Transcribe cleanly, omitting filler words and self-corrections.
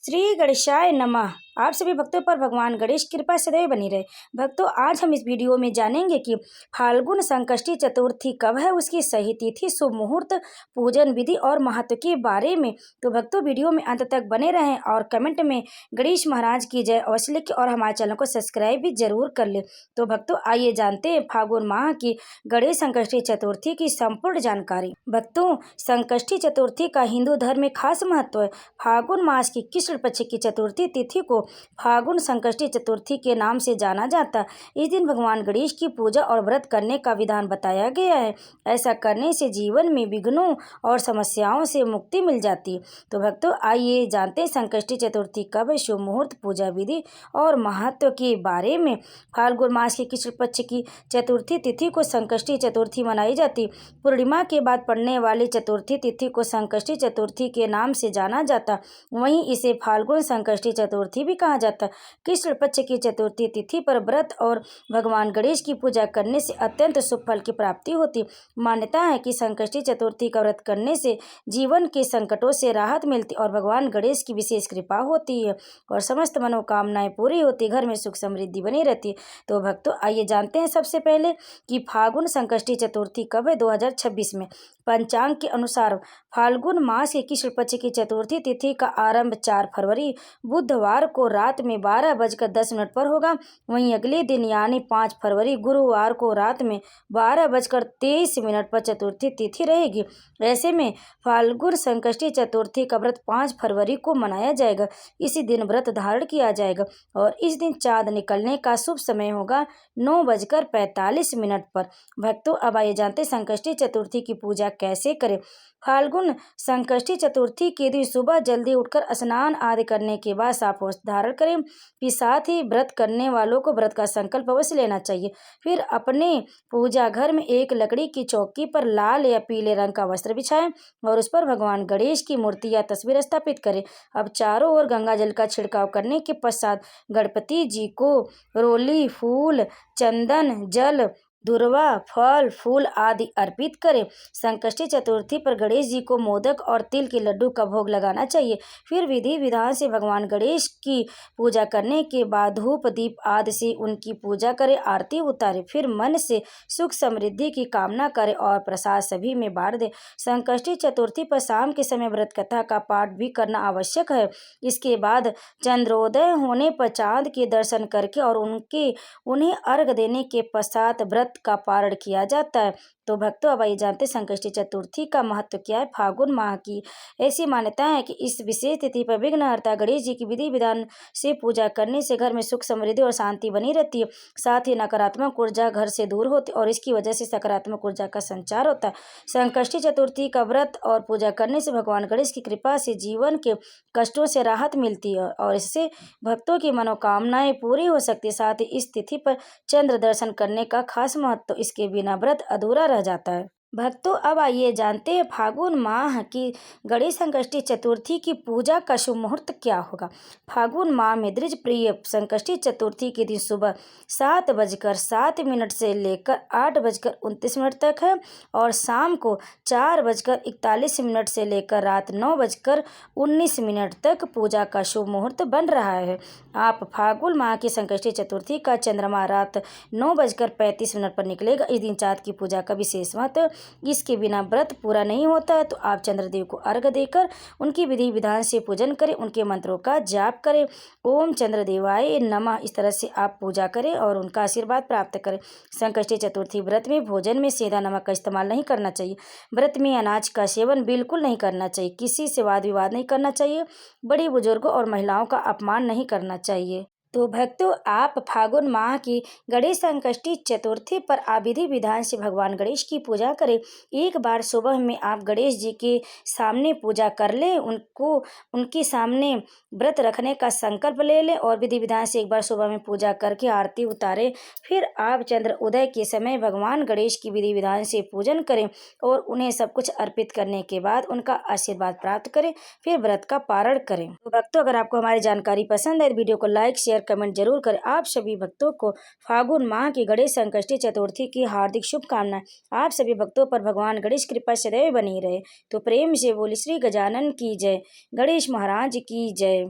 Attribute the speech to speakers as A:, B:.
A: श्री गणेशाय नमः। आप सभी भक्तों पर भगवान गणेश की कृपा सदैव बनी रहे। भक्तों, आज हम इस वीडियो में जानेंगे कि फाल्गुन संकष्टी चतुर्थी कब है, उसकी सही तिथि, शुभ मुहूर्त, पूजन विधि और महत्व के बारे में। तो भक्तों, वीडियो में अंत तक बने रहें और कमेंट में गणेश महाराज की जय अवश्य लिखें और हमारे चैनल को सब्सक्राइब भी जरूर कर ले। तो भक्तों, आइए जानते हैं फाल्गुन माह की गणेश संकष्टी चतुर्थी की संपूर्ण जानकारी। भक्तों, संकष्टी चतुर्थी का हिंदू धर्म में खास महत्व है। फाल्गुन मास की कृष्ण पक्ष की चतुर्थी तिथि को फाल्गुन संकष्टी चतुर्थी के नाम से जाना जाता है। इस दिन भगवान गणेश की पूजा और व्रत करने का विधान बताया गया है। ऐसा करने से जीवन में विघ्नों और समस्याओं से मुक्ति मिल जाती है। तो भक्तों, आइए जानते हैं संकष्टी चतुर्थी कब है, शुभ मुहूर्त, पूजा विधि और महत्व के बारे में। फाल्गुन मास की कृष्ण पक्ष की चतुर्थी तिथि को संकष्टी चतुर्थी मनाई जाती। पूर्णिमा के बाद पड़ने वाली चतुर्थी तिथि को संकष्टी चतुर्थी के नाम से जाना जाता। वहीं इसे फाल्गुन संकष्टी चतुर्थी भी कहा जाता है। कृष्ण पक्ष की चतुर्थी तिथि पर व्रत और भगवान गणेश की पूजा करने से अत्यंत शुभ फल की प्राप्ति होती। मान्यता है कि संकष्टी चतुर्थी का व्रत करने से जीवन के संकटों से राहत मिलती और भगवान गणेश की विशेष कृपा होती है और समस्त मनोकामनाएं पूरी होती, घर में सुख समृद्धि बनी रहती है। तो भक्तों, आइए जानते हैं सबसे पहले कि फाल्गुन संकष्टी चतुर्थी कब है। 2026 में पंचांग के अनुसार फाल्गुन मास के कृष्ण पक्ष की चतुर्थी तिथि का आरंभ 4 फरवरी बुधवार को रात में 12:10 पर होगा। वहीं अगले दिन यानी 5 फरवरी गुरुवार को रात में 12:23 पर चतुर्थी तिथि रहेगी। ऐसे में फाल्गुन संकष्टी चतुर्थी का व्रत 5 फरवरी को मनाया जाएगा। इसी दिन व्रत धारण किया जाएगा और इस दिन चाँद निकलने का शुभ समय होगा 9:45 पर। भक्तों, अब आइए जानते संकष्टी चतुर्थी की पूजा कैसे करें। फाल्गुन संकष्टी चतुर्थी के दिन सुबह जल्दी उठकर स्नान आदि करने के बाद साफ वस्त्र धारण करें। फिर साथ ही व्रत करने वालों को व्रत का संकल्प अवश्य लेना चाहिए। फिर अपने पूजा घर में एक लकड़ी की चौकी पर लाल या पीले रंग का वस्त्र बिछाएं और उस पर भगवान गणेश की मूर्ति या तस्वीर स्थापित करें। अब चारों ओर गंगा जल का छिड़काव करने के पश्चात गणपति जी को रोली, फूल, चंदन, जल, दुर्वा, फल, फूल आदि अर्पित करें। संकष्टी चतुर्थी पर गणेश जी को मोदक और तिल के लड्डू का भोग लगाना चाहिए। फिर विधि विधान से भगवान गणेश की पूजा करने के बाद धूप दीप आदि से उनकी पूजा करें, आरती उतारें। फिर मन से सुख समृद्धि की कामना करें और प्रसाद सभी में बांट दें। संकष्टी चतुर्थी पर शाम के समय व्रत कथा का पाठ भी करना आवश्यक है। इसके बाद चंद्रोदय होने पर चांद के दर्शन करके और उन्हें अर्घ देने के पश्चात व्रत का पारण किया जाता है। तो भक्तों, अब आइए जानते संकष्टी चतुर्थी का महत्व क्या है। फाल्गुन माह की ऐसी मान्यता है कि इस विशेष तिथि पर विघ्नहर्ता गणेश जी की विधि विधान से पूजा करने से घर में सुख समृद्धि और शांति बनी रहती है। साथ ही नकारात्मक ऊर्जा घर से दूर होती है और इसकी वजह से सकारात्मक ऊर्जा का संचार होता है। संकष्टी चतुर्थी का व्रत और पूजा करने से भगवान गणेश की कृपा से जीवन के कष्टों से राहत मिलती है और इससे भक्तों की मनोकामनाएं पूरी हो सकती है। साथ ही इस तिथि पर चंद्र दर्शन करने का खास महत्व, इसके बिना व्रत अधूरा रह जाता है। भक्तों, अब आइए जानते हैं फाल्गुन माह की गणेश संकष्टी चतुर्थी की पूजा का शुभ मुहूर्त क्या होगा। फाल्गुन माह में द्विज प्रिय संकष्टी चतुर्थी के दिन सुबह 7:07 से लेकर 8:29 तक है और शाम को 4:41 से लेकर रात 9:19 तक पूजा का शुभ मुहूर्त बन रहा है। आप फाल्गुन माह की संकष्टी चतुर्थी का चंद्रमा रात 9:35 पर निकलेगा। इस दिन चाँद की पूजा का विशेष महत्व, इसके बिना व्रत पूरा नहीं होता है। तो आप चंद्रदेव को अर्घ देकर उनकी विधि विधान से पूजन करें, उनके मंत्रों का जाप करें। ओम चंद्रदेवाय नमः, इस तरह से आप पूजा करें और उनका आशीर्वाद प्राप्त करें। संकष्टी चतुर्थी व्रत में भोजन में सेंधा नमक का इस्तेमाल नहीं करना चाहिए। व्रत में अनाज का सेवन बिल्कुल नहीं करना चाहिए। किसी से वाद विवाद नहीं करना चाहिए। बड़ी बुजुर्गों और महिलाओं का अपमान नहीं करना चाहिए। तो भक्तों, आप फाल्गुन माह की गणेश संकष्टी चतुर्थी पर आप विधि विधान से भगवान गणेश की पूजा करें। एक बार सुबह में आप गणेश जी के सामने पूजा कर लें, उनके सामने व्रत रखने का संकल्प ले लें और विधि विधान से एक बार सुबह में पूजा करके आरती उतारें। फिर आप चंद्र उदय के समय भगवान गणेश की विधि विधान से पूजन करें और उन्हें सब कुछ अर्पित करने के बाद उनका आशीर्वाद प्राप्त करें। फिर व्रत का पारण करें। तो भक्तों, अगर आपको हमारी जानकारी पसंद है तो वीडियो को लाइक शेयर कमेंट जरूर करें। आप सभी भक्तों को फाल्गुन माह की गणेश संकष्टी चतुर्थी की हार्दिक शुभकामनाएं। आप सभी भक्तों पर भगवान गणेश कृपा सदैव बनी रहे। तो प्रेम से बोली श्री गजानन की जय, गणेश महाराज की जय।